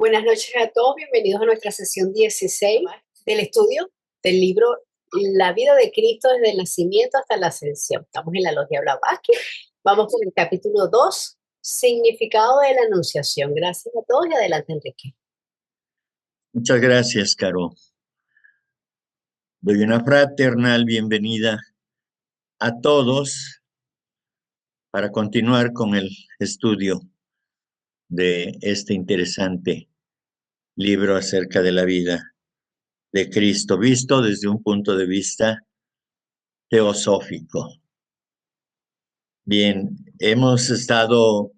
Buenas noches a todos, bienvenidos a nuestra sesión 16 del estudio del libro La vida de Cristo desde el nacimiento hasta la ascensión. Estamos en la Logia Blavatsky. Vamos con el capítulo 2, significado de la Anunciación. Gracias a todos y adelante, Enrique. Muchas gracias, Caro. Doy una fraternal bienvenida a todos para continuar con el estudio de este interesante libro acerca de la vida de Cristo, visto desde un punto de vista teosófico. Bien, hemos estado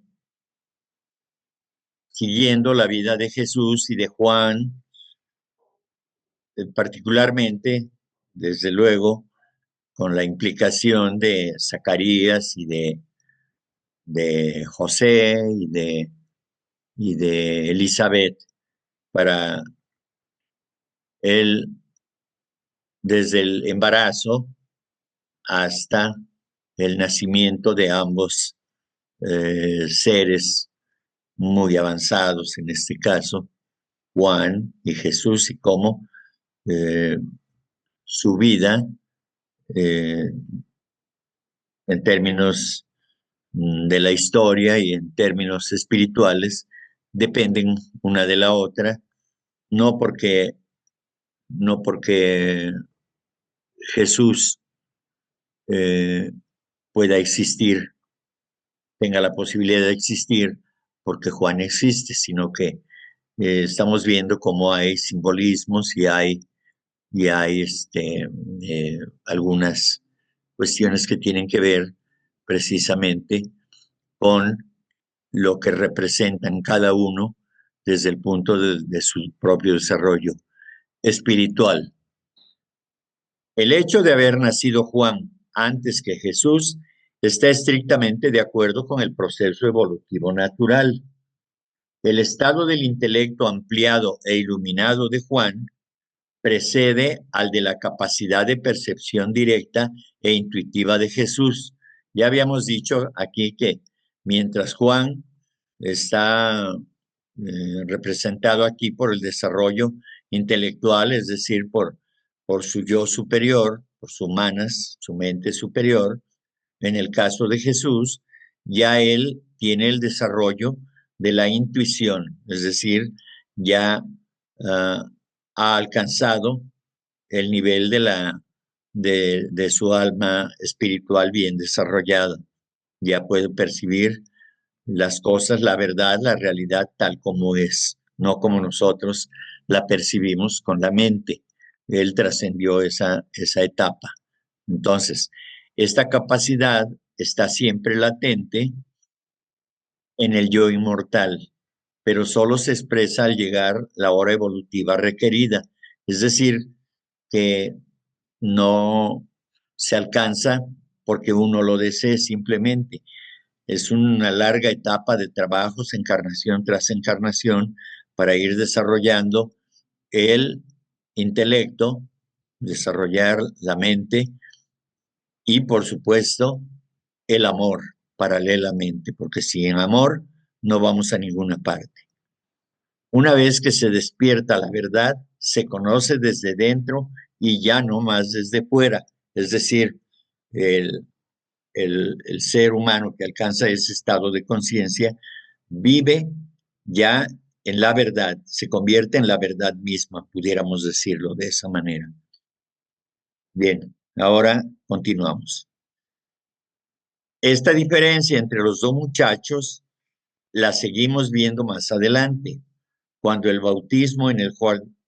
siguiendo la vida de Jesús y de Juan, particularmente, desde luego, con la implicación de Zacarías y de José y de Elizabeth, para él, desde el embarazo hasta el nacimiento de ambos seres muy avanzados, en este caso, Juan y Jesús, y cómo su vida, en términos de la historia y en términos espirituales, dependen una de la otra, no porque Jesús pueda existir, tenga la posibilidad de existir porque Juan existe, sino que estamos viendo cómo hay simbolismos y hay algunas cuestiones que tienen que ver precisamente con lo que representan cada uno desde el punto de su propio desarrollo espiritual. El hecho de haber nacido Juan antes que Jesús está estrictamente de acuerdo con el proceso evolutivo natural. El estado del intelecto ampliado e iluminado de Juan precede al de la capacidad de percepción directa e intuitiva de Jesús. Ya habíamos dicho aquí que mientras Juan está representado aquí por el desarrollo intelectual, es decir, por su yo superior, por su manas, su mente superior, en el caso de Jesús, ya él tiene el desarrollo de la intuición, es decir, ya ha alcanzado el nivel de su alma espiritual bien desarrollada. Ya puede percibir las cosas, la verdad, la realidad tal como es, no como nosotros la percibimos con la mente. Él trascendió esa etapa. Entonces, esta capacidad está siempre latente en el yo inmortal, pero solo se expresa al llegar la hora evolutiva requerida. Es decir, que no se alcanza porque uno lo desee simplemente. Es una larga etapa de trabajos, encarnación tras encarnación, para ir desarrollando el intelecto, desarrollar la mente y, por supuesto, el amor paralelamente, porque sin amor no vamos a ninguna parte. Una vez que se despierta la verdad, se conoce desde dentro y ya no más desde fuera. Es decir, el ser humano que alcanza ese estado de conciencia vive ya en la verdad, se convierte en la verdad misma, pudiéramos decirlo de esa manera. Bien, ahora continuamos. Esta diferencia entre los dos muchachos la seguimos viendo más adelante, cuando el bautismo en el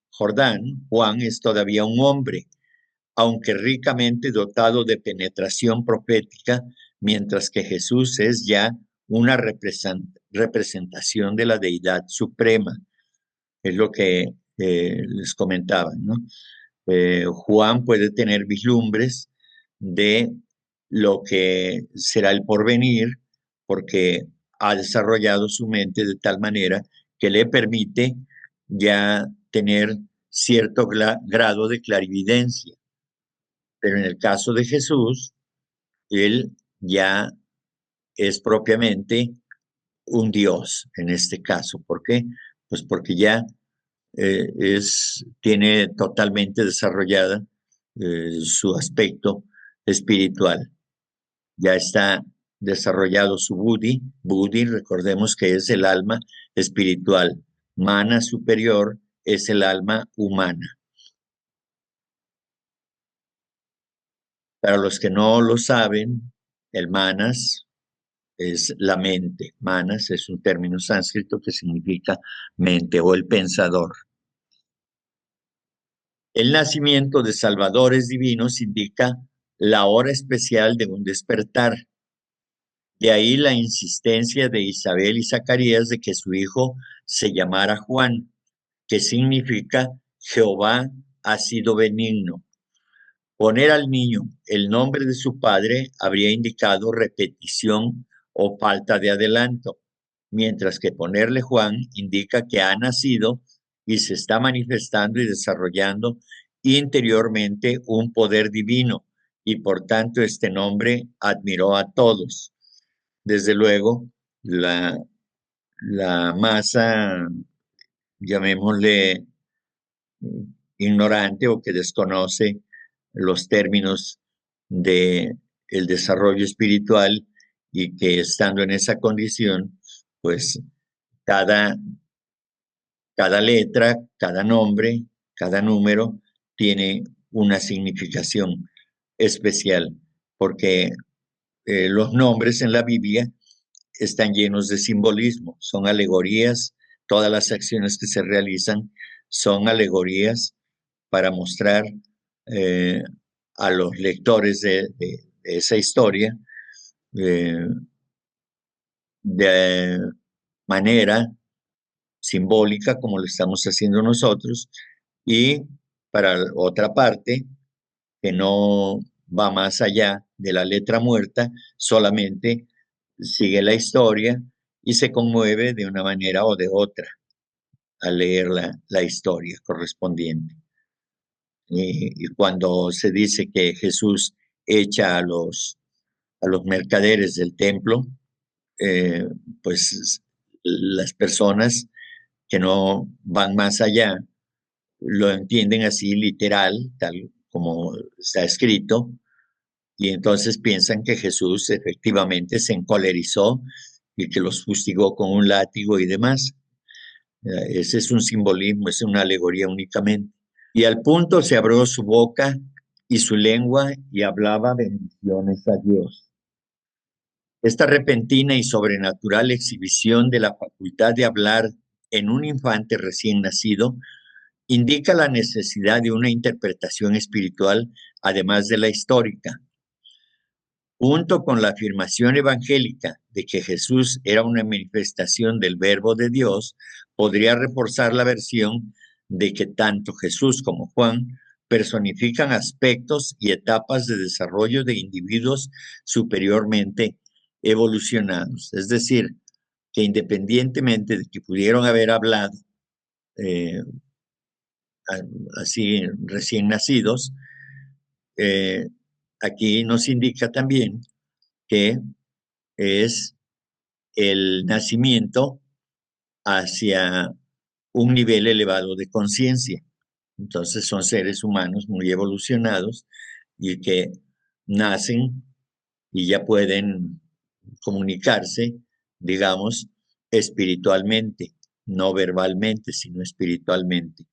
Jordán, Juan es todavía un hombre, aunque ricamente dotado de penetración profética, mientras que Jesús es ya una representación de la deidad suprema. Es lo que les comentaba, ¿no? Juan puede tener vislumbres de lo que será el porvenir, porque ha desarrollado su mente de tal manera que le permite ya tener cierto grado de clarividencia. Pero en el caso de Jesús, él ya es propiamente un Dios en este caso. ¿Por qué? Pues porque ya tiene totalmente desarrollada su aspecto espiritual. Ya está desarrollado su buddhi. Buddhi, recordemos que es el alma espiritual. Mana superior es el alma humana. Para los que no lo saben, el manas es la mente. Manas es un término sánscrito que significa mente o el pensador. El nacimiento de salvadores divinos indica la hora especial de un despertar. De ahí la insistencia de Isabel y Zacarías de que su hijo se llamara Juan, que significa Jehová ha sido benigno. Poner al niño el nombre de su padre habría indicado repetición o falta de adelanto, mientras que ponerle Juan indica que ha nacido y se está manifestando y desarrollando interiormente un poder divino, y por tanto este nombre admiró a todos. Desde luego, la masa, llamémosle ignorante o que desconoce los términos de el desarrollo espiritual y que estando en esa condición, pues cada letra, cada nombre, cada número tiene una significación especial, porque los nombres en la Biblia están llenos de simbolismo, son alegorías, todas las acciones que se realizan son alegorías para mostrar a los lectores de esa historia de manera simbólica, como lo estamos haciendo nosotros, y para otra parte, que no va más allá de la letra muerta, solamente sigue la historia y se conmueve de una manera o de otra al leer la historia correspondiente. Y cuando se dice que Jesús echa a los mercaderes del templo, pues las personas que no van más allá lo entienden así literal, tal como está escrito, y entonces piensan que Jesús efectivamente se encolerizó y que los fustigó con un látigo y demás. Ese es un simbolismo, es una alegoría únicamente. Y al punto se abrió su boca y su lengua y hablaba bendiciones a Dios. Esta repentina y sobrenatural exhibición de la facultad de hablar en un infante recién nacido indica la necesidad de una interpretación espiritual, además de la histórica. Junto con la afirmación evangélica de que Jesús era una manifestación del Verbo de Dios, podría reforzar la versión de que tanto Jesús como Juan personifican aspectos y etapas de desarrollo de individuos superiormente evolucionados. Es decir, que independientemente de que pudieron haber hablado así recién nacidos, aquí nos indica también que es el nacimiento hacia un nivel elevado de conciencia. Entonces son seres humanos muy evolucionados y que nacen y ya pueden comunicarse, digamos, espiritualmente, no verbalmente, sino espiritualmente.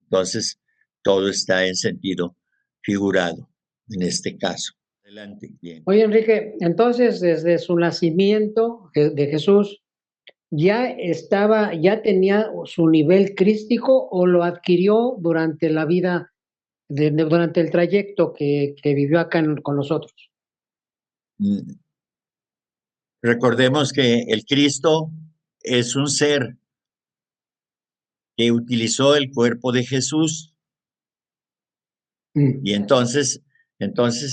Entonces, todo está en sentido figurado en este caso. Adelante. Bien. Oye, Enrique, entonces desde su nacimiento de Jesús, ¿ya tenía su nivel crístico o lo adquirió durante la vida, durante el trayecto que vivió acá con nosotros? Recordemos que el Cristo es un ser que utilizó el cuerpo de Jesús. Y entonces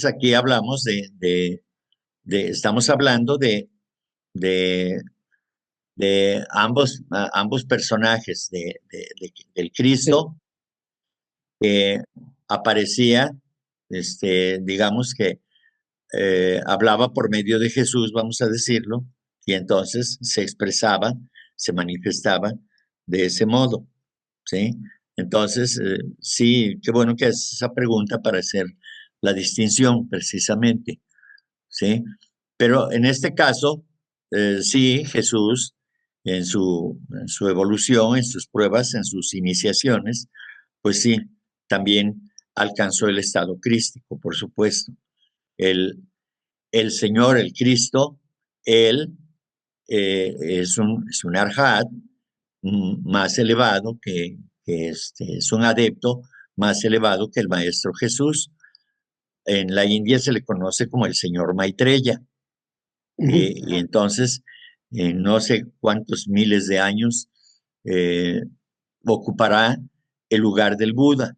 aquí hablamos estamos hablando de ambos personajes del Cristo, que aparecía, digamos que hablaba por medio de Jesús, vamos a decirlo, y entonces se expresaba, se manifestaba de ese modo, ¿sí? Entonces, sí, qué bueno que haces esa pregunta para hacer la distinción precisamente, ¿sí? Pero en este caso, sí, Jesús, en su evolución, en sus pruebas, en sus iniciaciones, pues sí, también alcanzó el estado crístico, por supuesto. El, el Señor, el Cristo, Él es un arhat más elevado es un adepto más elevado que el Maestro Jesús. En la India se le conoce como el Señor Maitreya. Y entonces, en no sé cuántos miles de años, eh, ocupará el lugar del Buda.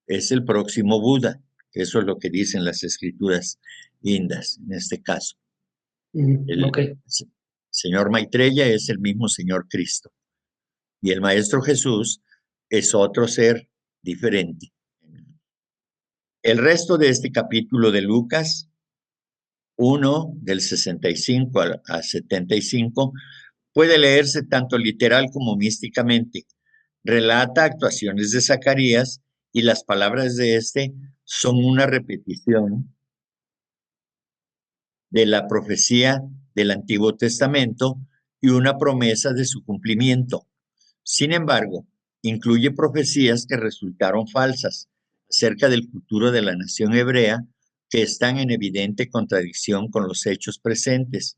Es el próximo Buda. Eso es lo que dicen las escrituras indas, en este caso. Ok. El Señor Maitreya es el mismo Señor Cristo. Y el Maestro Jesús es otro ser diferente. El resto de este capítulo de Lucas 1, del 65 a 75, puede leerse tanto literal como místicamente. Relata actuaciones de Zacarías y las palabras de este son una repetición de la profecía del Antiguo Testamento y una promesa de su cumplimiento. Sin embargo, incluye profecías que resultaron falsas acerca del futuro de la nación hebrea que están en evidente contradicción con los hechos presentes.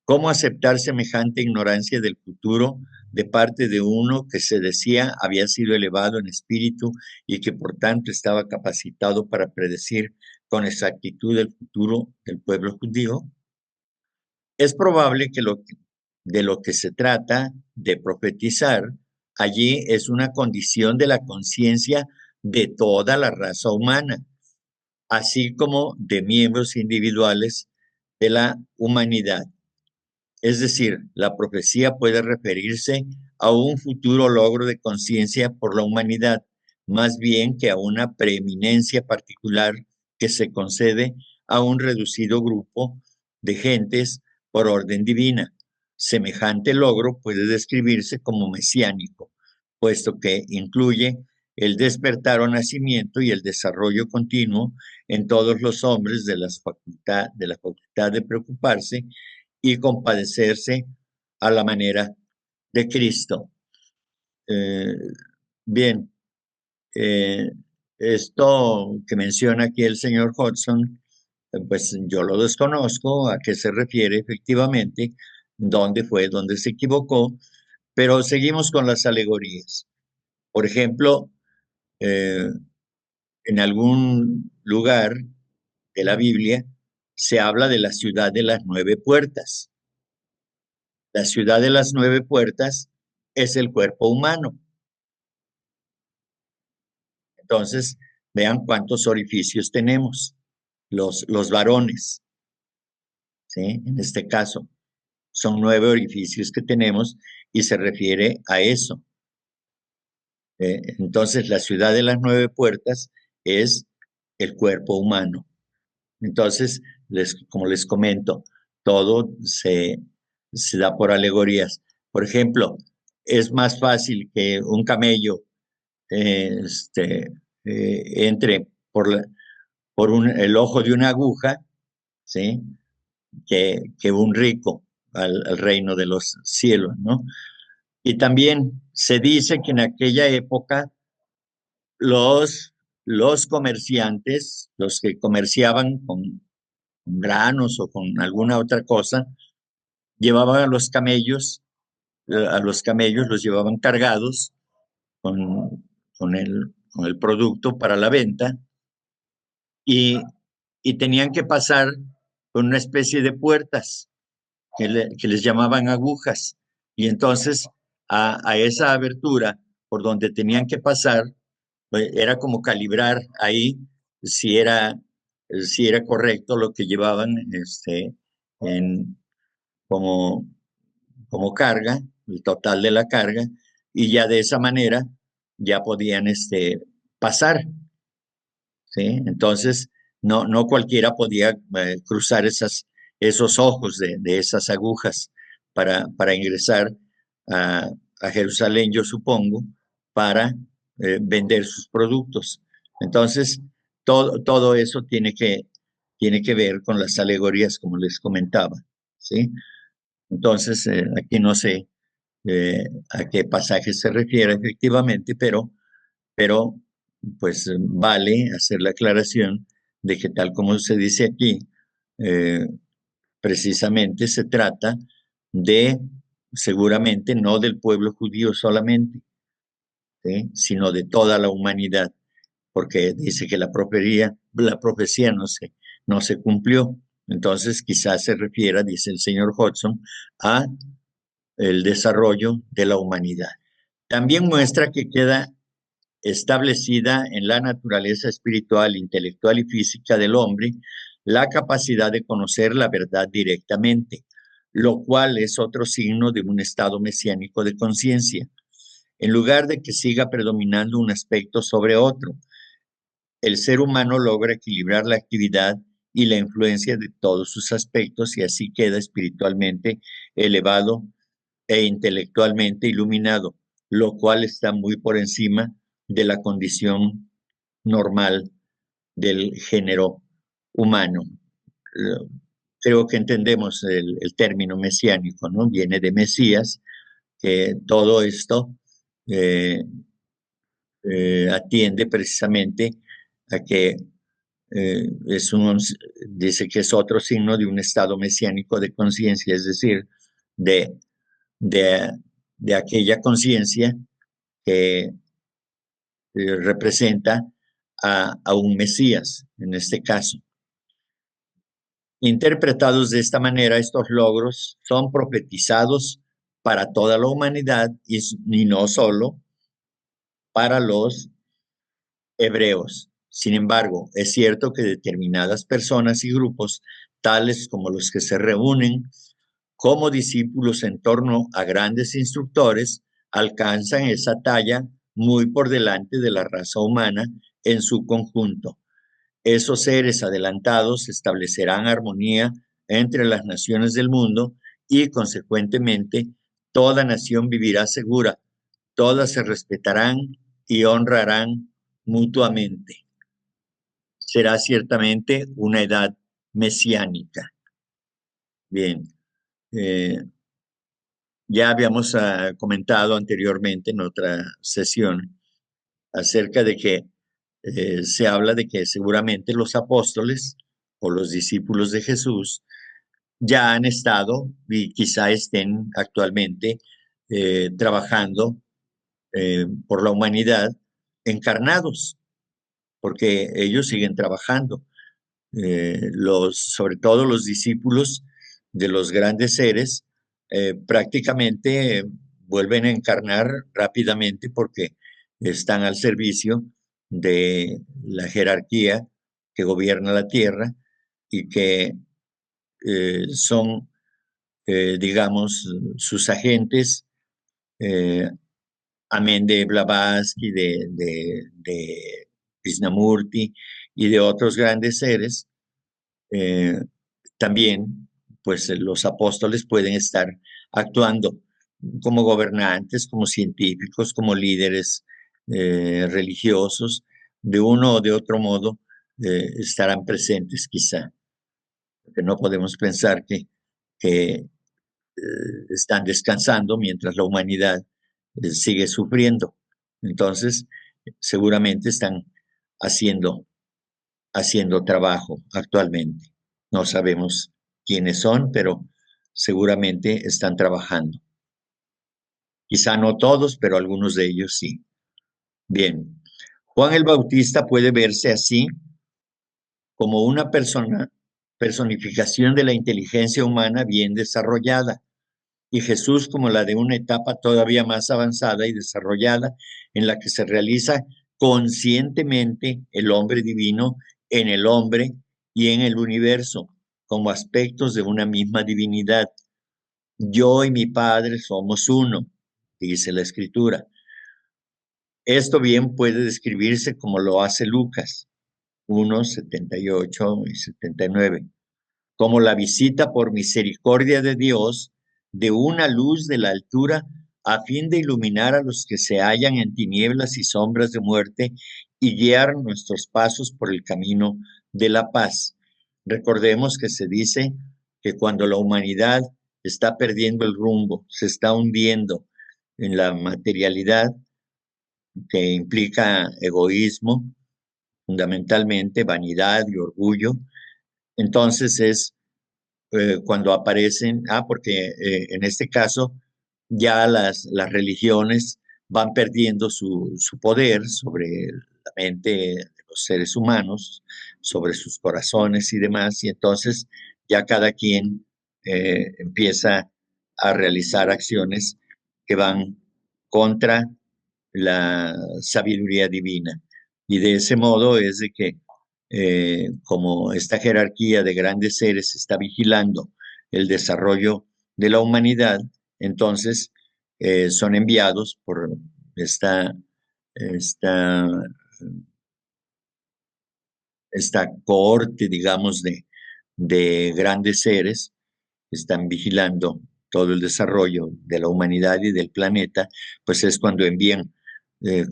¿Cómo aceptar semejante ignorancia del futuro de parte de uno que se decía había sido elevado en espíritu y que por tanto estaba capacitado para predecir con exactitud el futuro del pueblo judío? Es probable que de lo que se trata de profetizar allí es una condición de la conciencia de toda la raza humana, así como de miembros individuales de la humanidad. Es decir, la profecía puede referirse a un futuro logro de conciencia por la humanidad, más bien que a una preeminencia particular que se concede a un reducido grupo de gentes por orden divina. Semejante logro puede describirse como mesiánico, puesto que incluye el despertar o nacimiento y el desarrollo continuo en todos los hombres de la facultad de preocuparse y compadecerse a la manera de Cristo. Bien, esto que menciona aquí el señor Hodgson, pues yo lo desconozco, a qué se refiere efectivamente, dónde se equivocó, pero seguimos con las alegorías. Por ejemplo, en algún lugar de la Biblia se habla de la ciudad de las 9 puertas. La ciudad de las 9 puertas es el cuerpo humano. Entonces, vean cuántos orificios tenemos, los varones, ¿sí? En este caso, son 9 orificios que tenemos y se refiere a eso. Entonces, la ciudad de las 9 puertas es el cuerpo humano. Entonces, como les comento, todo se da por alegorías. Por ejemplo, es más fácil que un camello entre por el ojo de una aguja, ¿sí? Que un rico al reino de los cielos, ¿no? Y también se dice que en aquella época los comerciantes, los que comerciaban con granos o con alguna otra cosa, llevaban a los camellos los llevaban cargados con el producto para la venta y tenían que pasar por una especie de puertas que les llamaban agujas. Y entonces a esa abertura por donde tenían que pasar, era como calibrar ahí si era correcto lo que llevaban como, como carga, el total de la carga, y ya de esa manera ya podían pasar, ¿sí? Entonces, no cualquiera podía cruzar esos ojos de esas agujas para ingresar a a Jerusalén, yo supongo, para vender sus productos. Entonces, todo eso tiene que ver con las alegorías, como les comentaba, ¿sí? Entonces, aquí no sé a qué pasaje se refiere efectivamente, pero pues vale hacer la aclaración de que tal como se dice aquí, precisamente se trata de, seguramente no del pueblo judío solamente, ¿sí? Sino de toda la humanidad, porque dice que la profecía no se cumplió. Entonces quizás se refiera, dice el señor Hodgson, a el desarrollo de la humanidad. También muestra que queda establecida en la naturaleza espiritual, intelectual y física del hombre la capacidad de conocer la verdad directamente, lo cual es otro signo de un estado mesiánico de conciencia, en lugar de que siga predominando un aspecto sobre otro. El ser humano logra equilibrar la actividad y la influencia de todos sus aspectos y así queda espiritualmente elevado e intelectualmente iluminado, lo cual está muy por encima de la condición normal del género humano. Creo que entendemos el término mesiánico, ¿no? Viene de Mesías, que todo esto atiende precisamente a que dice que es otro signo de un estado mesiánico de conciencia, es decir, de, de aquella conciencia que representa a un Mesías, en este caso. Interpretados de esta manera, estos logros son profetizados para toda la humanidad y no solo para los hebreos. Sin embargo, es cierto que determinadas personas y grupos, tales como los que se reúnen como discípulos en torno a grandes instructores, alcanzan esa talla muy por delante de la raza humana en su conjunto. Esos seres adelantados establecerán armonía entre las naciones del mundo y, consecuentemente, toda nación vivirá segura, todas se respetarán y honrarán mutuamente. Será ciertamente una edad mesiánica. Bien, ya habíamos comentado anteriormente en otra sesión acerca de que se habla de que seguramente los apóstoles o los discípulos de Jesús ya han estado y quizá estén actualmente trabajando por la humanidad encarnados, porque ellos siguen trabajando. Sobre todo los discípulos de los grandes seres prácticamente vuelven a encarnar rápidamente porque están al servicio de la jerarquía que gobierna la tierra y que son, digamos, sus agentes, amén de Blavatsky, de Krishnamurti y de otros grandes seres. También, pues los apóstoles pueden estar actuando como gobernantes, como científicos, como líderes religiosos, de uno o de otro modo estarán presentes quizá. Porque no podemos pensar que están descansando mientras la humanidad sigue sufriendo. Entonces, seguramente están haciendo trabajo actualmente. No sabemos quiénes son, pero seguramente están trabajando. Quizá no todos, pero algunos de ellos sí. Bien, Juan el Bautista puede verse así como una personificación de la inteligencia humana bien desarrollada, y Jesús como la de una etapa todavía más avanzada y desarrollada en la que se realiza conscientemente el hombre divino en el hombre y en el universo como aspectos de una misma divinidad. Yo y mi Padre somos uno, dice la Escritura. Esto bien puede describirse como lo hace Lucas 1, 78 y 79, como la visita por misericordia de Dios de una luz de la altura a fin de iluminar a los que se hallan en tinieblas y sombras de muerte y guiar nuestros pasos por el camino de la paz. Recordemos que se dice que cuando la humanidad está perdiendo el rumbo, se está hundiendo en la materialidad, que implica egoísmo, fundamentalmente vanidad y orgullo, entonces es cuando aparecen, porque en este caso ya las religiones van perdiendo su poder sobre la mente de los seres humanos, sobre sus corazones y demás, y entonces ya cada quien empieza a realizar acciones que van contra la sabiduría divina. Y de ese modo es de que como esta jerarquía de grandes seres está vigilando el desarrollo de la humanidad, entonces son enviados por esta, esta, esta cohorte, digamos, de grandes seres que están vigilando todo el desarrollo de la humanidad y del planeta, pues es cuando envían,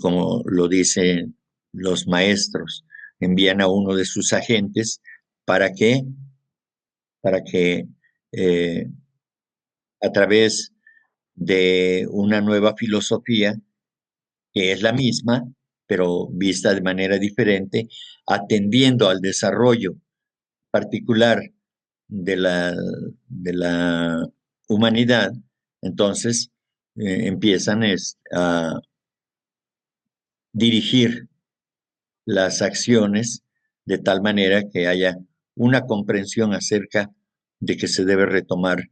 como lo dicen los maestros, envían a uno de sus agentes para que a través de una nueva filosofía que es la misma, pero vista de manera diferente, atendiendo al desarrollo particular de la humanidad, entonces empiezan a dirigir las acciones de tal manera que haya una comprensión acerca de que se debe retomar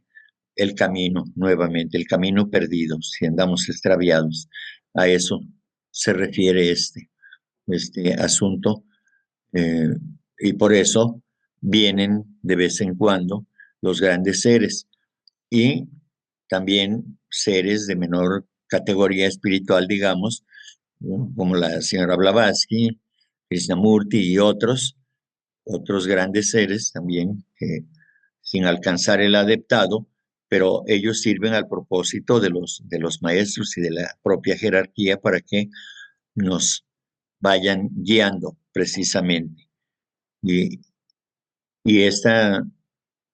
el camino nuevamente, el camino perdido, si andamos extraviados. A eso se refiere este asunto, y por eso vienen de vez en cuando los grandes seres y también seres de menor categoría espiritual, digamos, como la señora Blavatsky, Krishnamurti y otros grandes seres también que sin alcanzar el adeptado, pero ellos sirven al propósito de los maestros y de la propia jerarquía para que nos vayan guiando precisamente. Y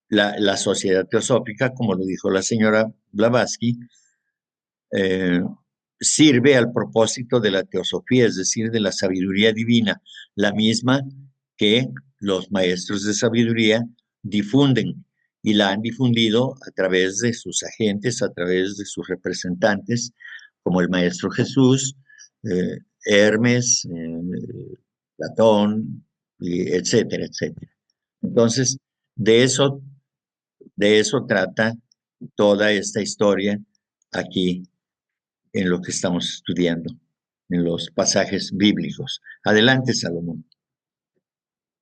la sociedad teosófica, como lo dijo la señora Blavatsky, sirve al propósito de la teosofía, es decir, de la sabiduría divina, la misma que los maestros de sabiduría difunden y la han difundido a través de sus agentes, a través de sus representantes, como el Maestro Jesús, Hermes, Platón, etcétera, etcétera. Entonces, de eso trata toda esta historia aquí en lo que estamos estudiando, en los pasajes bíblicos. Adelante, Salomón.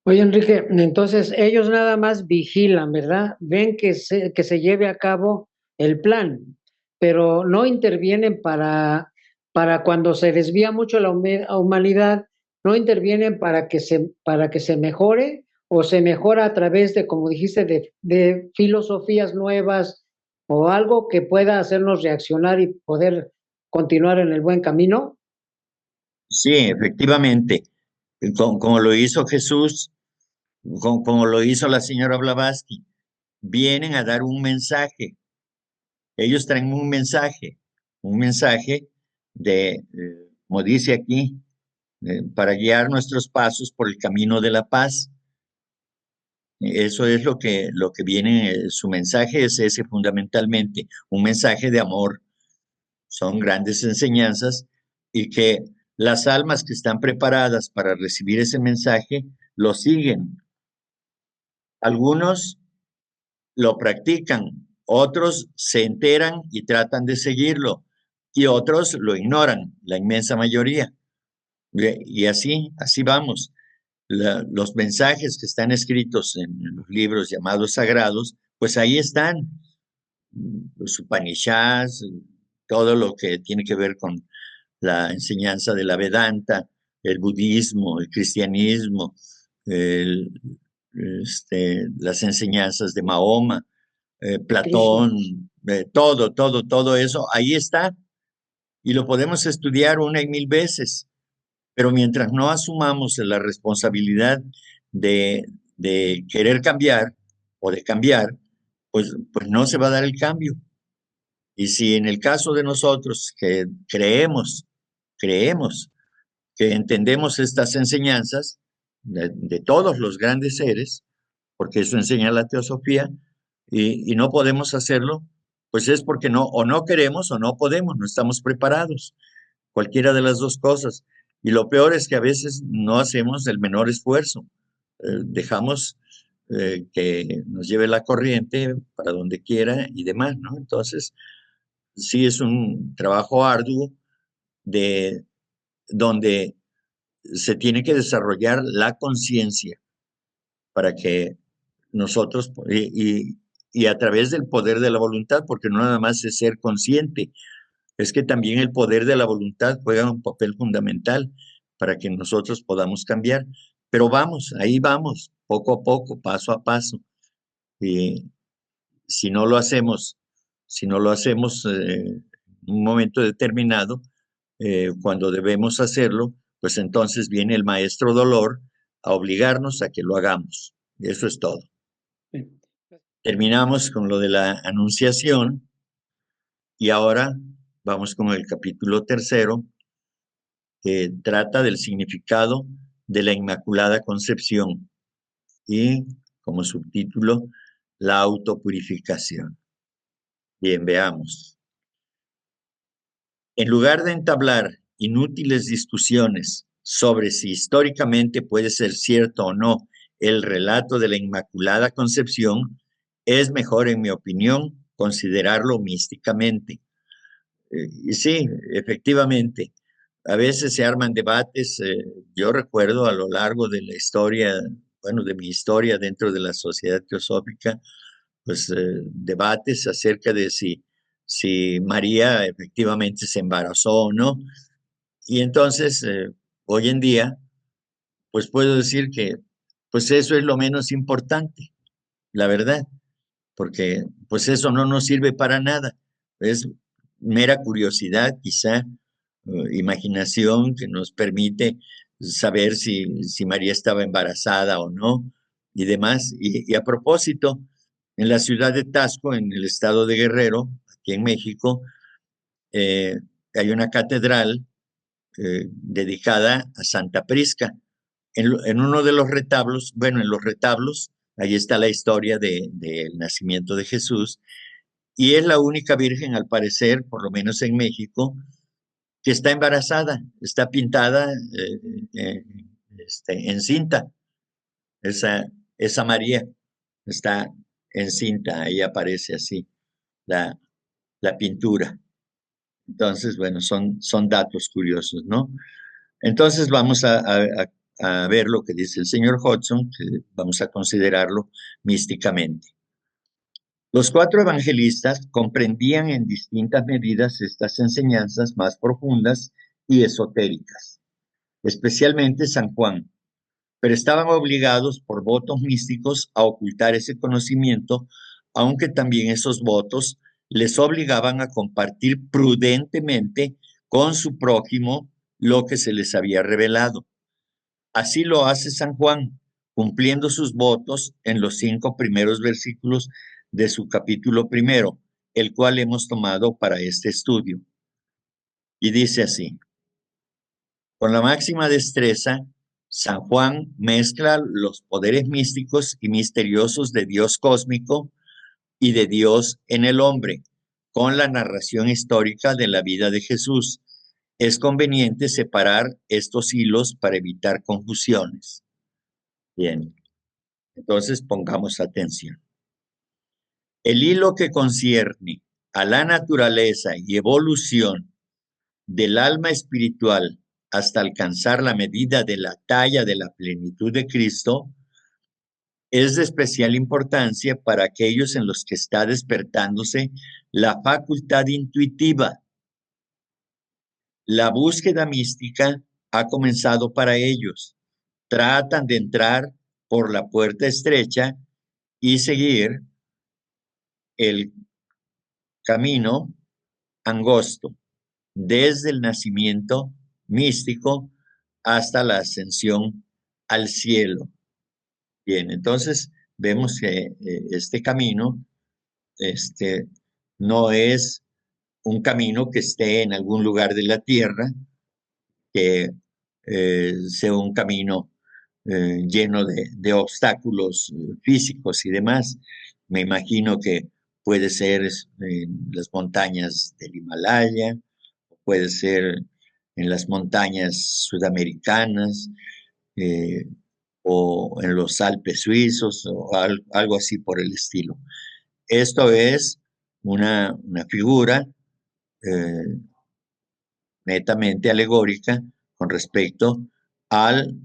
Oye, Enrique, entonces ellos nada más vigilan, ¿verdad? Ven que se lleve a cabo el plan, pero no intervienen para cuando se desvía mucho la humanidad, no intervienen para que se mejore o se mejora a través de, como dijiste, de filosofías nuevas o algo que pueda hacernos reaccionar y poder continuar en el buen camino. Sí, efectivamente, como lo hizo Jesús, como lo hizo la señora Blavatsky, vienen a dar un mensaje. Ellos traen un mensaje de, como dice aquí, para guiar nuestros pasos por el camino de la paz. Eso es lo que viene, su mensaje es ese fundamentalmente, un mensaje de amor. Son grandes enseñanzas y que las almas que están preparadas para recibir ese mensaje lo siguen. Algunos lo practican, otros se enteran y tratan de seguirlo y otros lo ignoran, la inmensa mayoría. Y así vamos. Los mensajes que están escritos en los libros llamados sagrados, pues ahí están, los Upanishads, todo lo que tiene que ver con la enseñanza de la Vedanta, el budismo, el cristianismo, las enseñanzas de Mahoma, Platón, todo eso, ahí está. y lo podemos estudiar 1,000 veces, pero mientras no asumamos la responsabilidad de, de querer cambiar o de cambiar, pues no se va a dar el cambio. Y si en el caso de nosotros que creemos que entendemos estas enseñanzas de todos los grandes seres, porque eso enseña la teosofía, y no podemos hacerlo, pues es porque o no queremos o no podemos, no estamos preparados, cualquiera de las dos cosas. Y lo peor es que a veces no hacemos el menor esfuerzo, dejamos que nos lleve la corriente para donde quiera y demás, ¿no? Entonces, sí es un trabajo arduo de donde se tiene que desarrollar la conciencia para que nosotros, y a través del poder de la voluntad, porque no nada más es ser consciente, es que también el poder de la voluntad juega un papel fundamental para que nosotros podamos cambiar. Pero vamos, ahí vamos, poco a poco, paso a paso. Y si no lo hacemos, en un momento determinado, cuando debemos hacerlo, pues entonces viene el maestro dolor a obligarnos a que lo hagamos. Eso es todo. Terminamos con lo de la anunciación y ahora vamos con el capítulo 3, que trata del significado de la Inmaculada Concepción y como subtítulo, la autopurificación. Bien, veamos. En lugar de entablar inútiles discusiones sobre si históricamente puede ser cierto o no el relato de la Inmaculada Concepción, es mejor, en mi opinión, considerarlo místicamente. Y sí, efectivamente, a veces se arman debates. Yo recuerdo a lo largo de la historia, bueno, de mi historia dentro de la Sociedad Teosófica, pues debates acerca de si María efectivamente se embarazó o no. Y entonces, hoy en día, pues puedo decir que pues eso es lo menos importante, la verdad, porque pues eso no nos sirve para nada. Es mera curiosidad, quizá, imaginación que nos permite saber si María estaba embarazada o no y demás. Y a propósito, en la ciudad de Tasco, en el estado de Guerrero, aquí en México, eh, hay una catedral dedicada a Santa Prisca. En uno de los retablos, bueno, en los retablos, ahí está la historia del nacimiento de Jesús, y es la única virgen, al parecer, por lo menos en México, que está embarazada, está pintada encinta. Esa María está encinta, ahí aparece así la pintura. Entonces, bueno, son datos curiosos, ¿no? Entonces vamos a ver lo que dice el señor Hodgson, que vamos a considerarlo místicamente. Los 4 evangelistas comprendían en distintas medidas estas enseñanzas más profundas y esotéricas, especialmente San Juan, pero estaban obligados por votos místicos a ocultar ese conocimiento, aunque también esos votos les obligaban a compartir prudentemente con su prójimo lo que se les había revelado. Así lo hace San Juan, cumpliendo sus votos en los 5 primeros versículos de su capítulo 1, el cual hemos tomado para este estudio. Y dice así: con la máxima destreza, San Juan mezcla los poderes místicos y misteriosos de Dios cósmico y de Dios en el hombre, con la narración histórica de la vida de Jesús. Es conveniente separar estos hilos para evitar confusiones. Bien, entonces pongamos atención. El hilo que concierne a la naturaleza y evolución del alma espiritual hasta alcanzar la medida de la talla de la plenitud de Cristo es de especial importancia para aquellos en los que está despertándose la facultad intuitiva. La búsqueda mística ha comenzado para ellos. Tratan de entrar por la puerta estrecha y seguir el camino angosto. desde el nacimiento místico hasta la ascensión al cielo. Bien, entonces vemos que este camino no es un camino que esté en algún lugar de la tierra, que sea un camino lleno de obstáculos físicos y demás. Me imagino que puede ser en las montañas del Himalaya, puede ser en las montañas sudamericanas, o en los Alpes suizos, o algo así por el estilo. Esto es una figura netamente alegórica con respecto al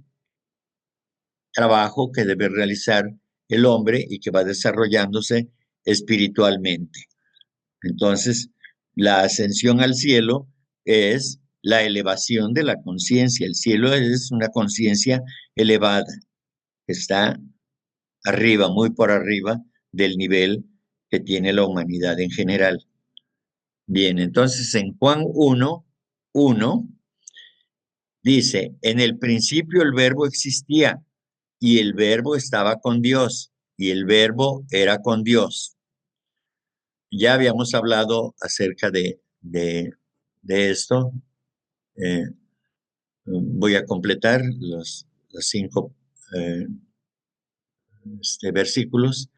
trabajo que debe realizar el hombre y que va desarrollándose espiritualmente. Entonces, la ascensión al cielo es la elevación de la conciencia. El cielo es una conciencia elevada, está arriba, muy por arriba del nivel que tiene la humanidad en general. Bien, entonces en Juan 1:1 dice, en el principio el verbo existía y el verbo estaba con Dios y el verbo era con Dios. Ya habíamos hablado acerca de esto. Voy a completar los 5 versículos.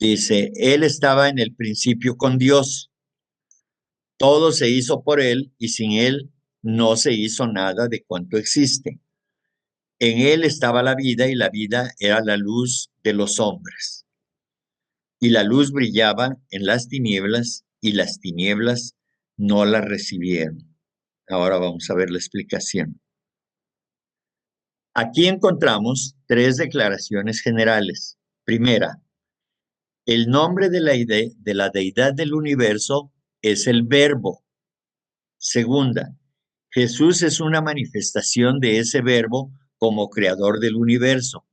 Dice, Él estaba en el principio con Dios. Todo se hizo por Él y sin Él no se hizo nada de cuanto existe. En Él estaba la vida y la vida era la luz de los hombres. Y la luz brillaba en las tinieblas y las tinieblas no la recibieron. Ahora vamos a ver la explicación. Aquí encontramos 3 declaraciones generales. Primera, el nombre de la deidad del universo es el Verbo. Segunda, Jesús es una manifestación de ese Verbo como creador del universo.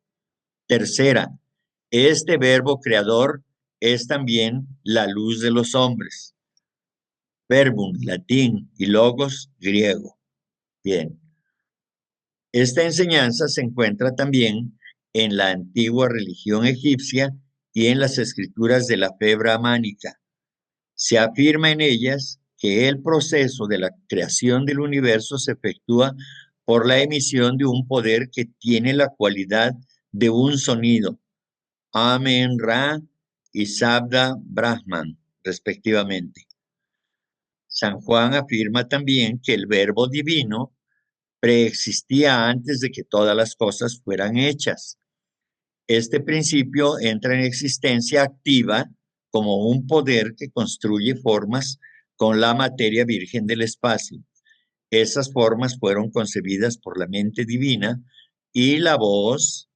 Tercera, este Verbo creador es también la luz de los hombres. Verbum, latín, y logos, griego. Bien. Esta enseñanza se encuentra también en la antigua religión egipcia y en las escrituras de la fe brahmánica. Se afirma en ellas que el proceso de la creación del universo se efectúa por la emisión de un poder que tiene la cualidad de un sonido, Amen-Ra y Sabda Brahman, respectivamente. San Juan afirma también que el Verbo divino preexistía antes de que todas las cosas fueran hechas. Este principio entra en existencia activa como un poder que construye formas con la materia virgen del espacio. Esas formas fueron concebidas por la mente divina y la voz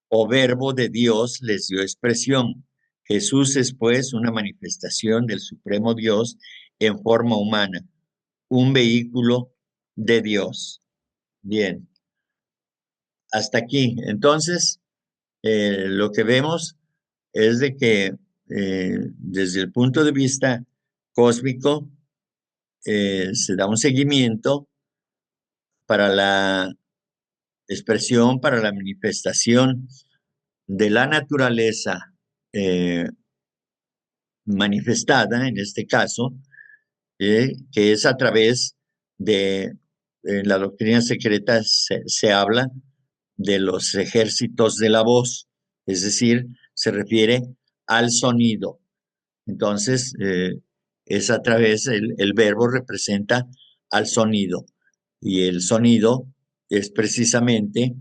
o verbo de Dios les dio expresión. Jesús es pues una manifestación del Supremo Dios en forma humana, un vehículo de Dios. Bien, hasta aquí. Entonces, lo que vemos es de que desde el punto de vista cósmico se da un seguimiento para la expresión, para la manifestación de la naturaleza manifestada, en este caso, que es a través de, en la doctrina secreta se habla de los ejércitos de la voz, es decir, se refiere al sonido. Entonces, es a través, el verbo representa al sonido, y el sonido es precisamente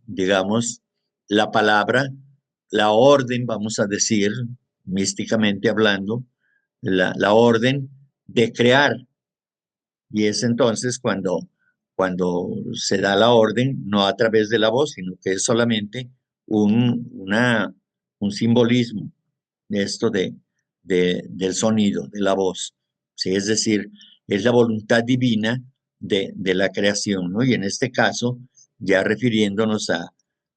digamos, la palabra, la orden, vamos a decir, místicamente hablando, la orden de crear. Y es entonces cuando se da la orden, no a través de la voz, sino que es solamente un simbolismo de esto del sonido, de la voz. ¿Sí? Es decir, es la voluntad divina de la creación, ¿no? Y en este caso, ya refiriéndonos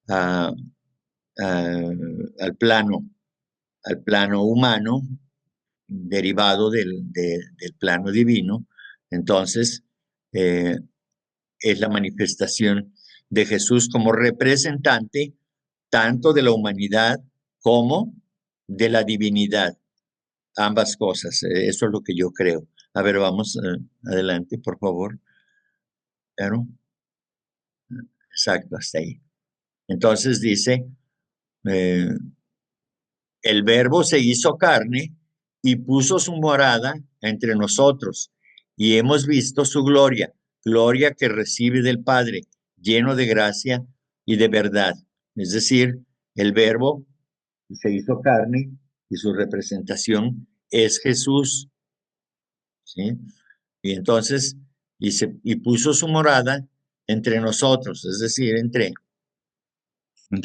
al plano humano, derivado del plano divino. Entonces, es la manifestación de Jesús como representante tanto de la humanidad como de la divinidad. Ambas cosas, eso es lo que yo creo. A ver, vamos adelante, por favor. Claro. Exacto, hasta ahí. Entonces dice, el Verbo se hizo carne y puso su morada entre nosotros, y hemos visto su gloria, gloria que recibe del Padre, lleno de gracia y de verdad. Es decir, el Verbo se hizo carne y su representación es Jesús, ¿sí? Y entonces, y puso su morada entre nosotros, es decir, entre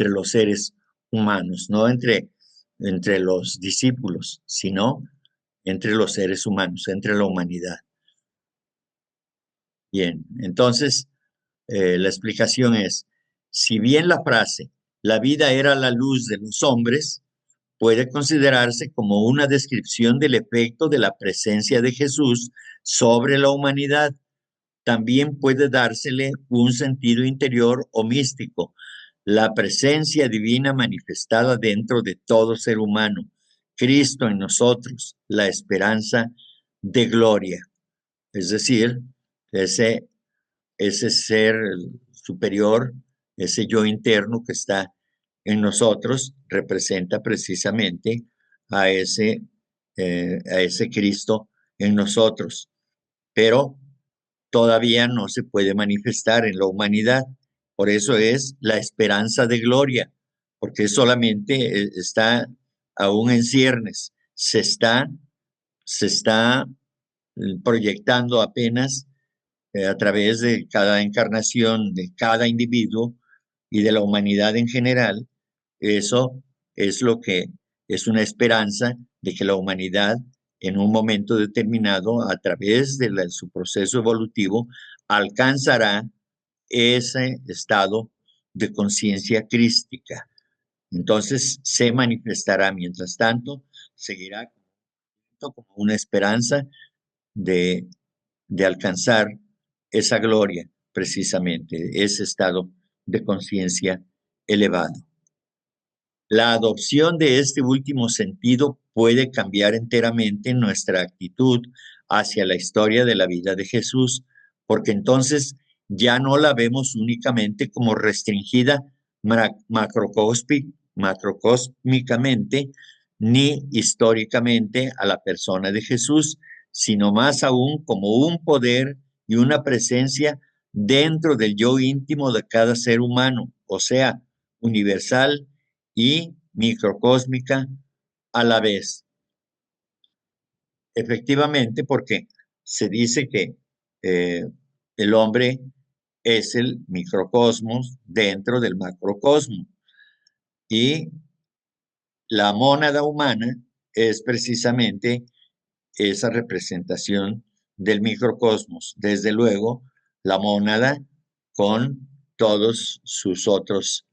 los seres humanos, no entre los discípulos, sino entre los seres humanos, entre la humanidad. Bien, entonces la explicación es, si bien la frase, la vida era la luz de los hombres, puede considerarse como una descripción del efecto de la presencia de Jesús sobre la humanidad, también puede dársele un sentido interior o místico, la presencia divina manifestada dentro de todo ser humano, Cristo en nosotros, la esperanza de gloria. Es decir, ese ser superior, ese yo interno que está en nosotros, representa precisamente a ese Cristo en nosotros. Pero todavía no se puede manifestar en la humanidad. Por eso es la esperanza de gloria, porque solamente está aún en ciernes, se está proyectando apenas a través de cada encarnación, de cada individuo y de la humanidad en general. Eso es lo que es una esperanza de que la humanidad en un momento determinado, a través de su proceso evolutivo, alcanzará ese estado de conciencia crística. Entonces se manifestará. Mientras tanto, seguirá como una esperanza de alcanzar esa gloria, precisamente, ese estado de conciencia elevado. La adopción de este último sentido puede cambiar enteramente nuestra actitud hacia la historia de la vida de Jesús, porque entonces ya no la vemos únicamente como restringida macrocósmicamente ni históricamente a la persona de Jesús, sino más aún como un poder y una presencia dentro del yo íntimo de cada ser humano, o sea, universal y microcósmica a la vez. Efectivamente, porque se dice que el hombre es el microcosmos dentro del macrocosmos y la mónada humana es precisamente esa representación del microcosmos. Desde luego, la mónada con todos sus otros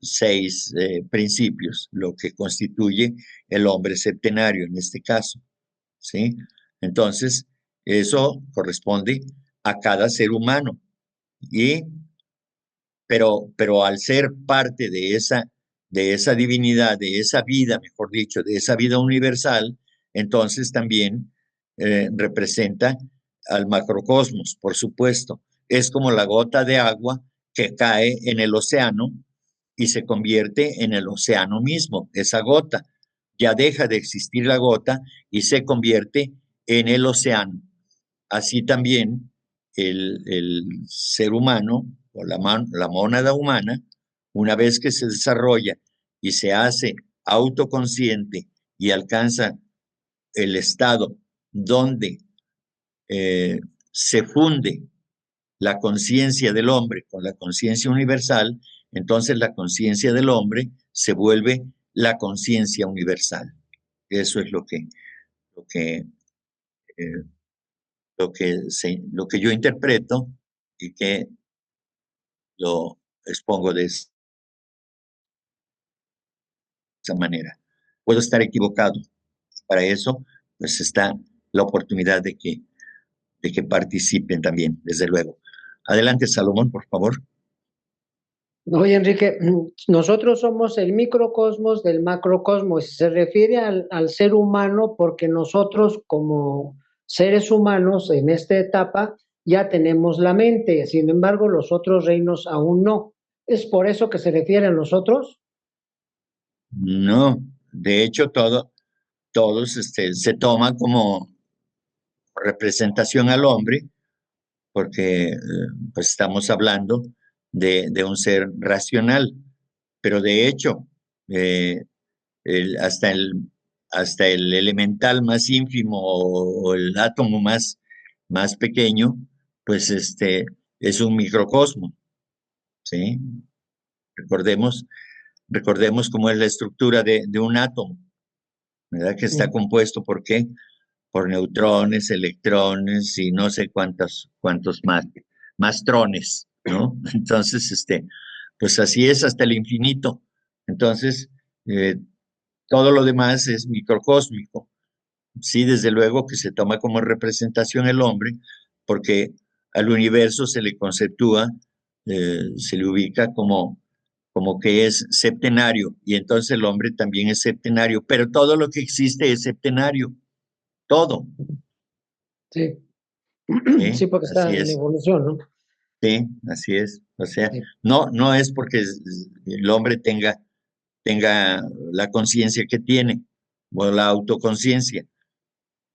6 principios, lo que constituye el hombre septenario en este caso, ¿sí? Entonces, eso corresponde a cada ser humano. Pero al ser parte de esa divinidad, de esa vida, mejor dicho, de esa vida universal, entonces también representa al macrocosmos, por supuesto. Es como la gota de agua que cae en el océano y se convierte en el océano mismo, esa gota. Ya deja de existir la gota y se convierte en el océano. Así también el ser humano o la mónada humana, una vez que se desarrolla y se hace autoconsciente y alcanza el estado donde se funde la conciencia del hombre con la conciencia universal, entonces la conciencia del hombre se vuelve la conciencia universal. Eso es lo que yo interpreto y que lo expongo de esa manera. Puedo estar equivocado. Para eso, pues está la oportunidad de que participen también, desde luego. Adelante, Salomón, por favor. Oye, Enrique, nosotros somos el microcosmos del macrocosmos. Se refiere al ser humano porque nosotros como seres humanos en esta etapa ya tenemos la mente, sin embargo los otros reinos aún no. ¿Es por eso que se refiere a nosotros? No, de hecho, todos se toma como representación al hombre, porque pues estamos hablando de un ser racional, pero de hecho, eh, hasta hasta el elemental más ínfimo o el átomo más pequeño, pues es un microcosmo, ¿sí? Recordemos, recordemos cómo es la estructura de un átomo, ¿verdad? Que está compuesto ¿por qué? Por neutrones, electrones y no sé cuántos más trones, ¿no? Entonces, pues así es hasta el infinito. Entonces, eh, todo lo demás es microcósmico. Sí, desde luego que se toma como representación el hombre, porque al universo se le conceptúa, se le ubica como que es septenario, y entonces el hombre también es septenario, pero todo lo que existe es septenario, todo. Sí, Sí, sí, porque está así en es. evolución, ¿no? Sí, así es. O sea, Sí. no es porque el hombre tenga la conciencia que tiene o la autoconciencia.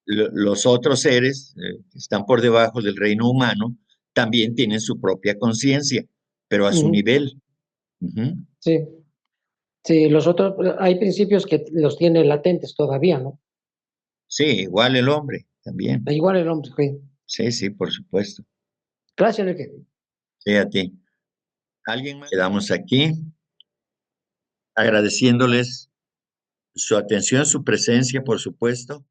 Los otros seres que están por debajo del reino humano también tienen su propia conciencia, pero a su Ujú, nivel. Ujú. sí, sí, los otros, hay principios que los tiene latentes todavía, ¿no? Sí, igual el hombre también. Igual el hombre, sí. Sí, sí, por supuesto. Gracias, Enrique. Sí, a ti. ¿Alguien más? Quedamos aquí agradeciéndoles su atención, su presencia, por supuesto.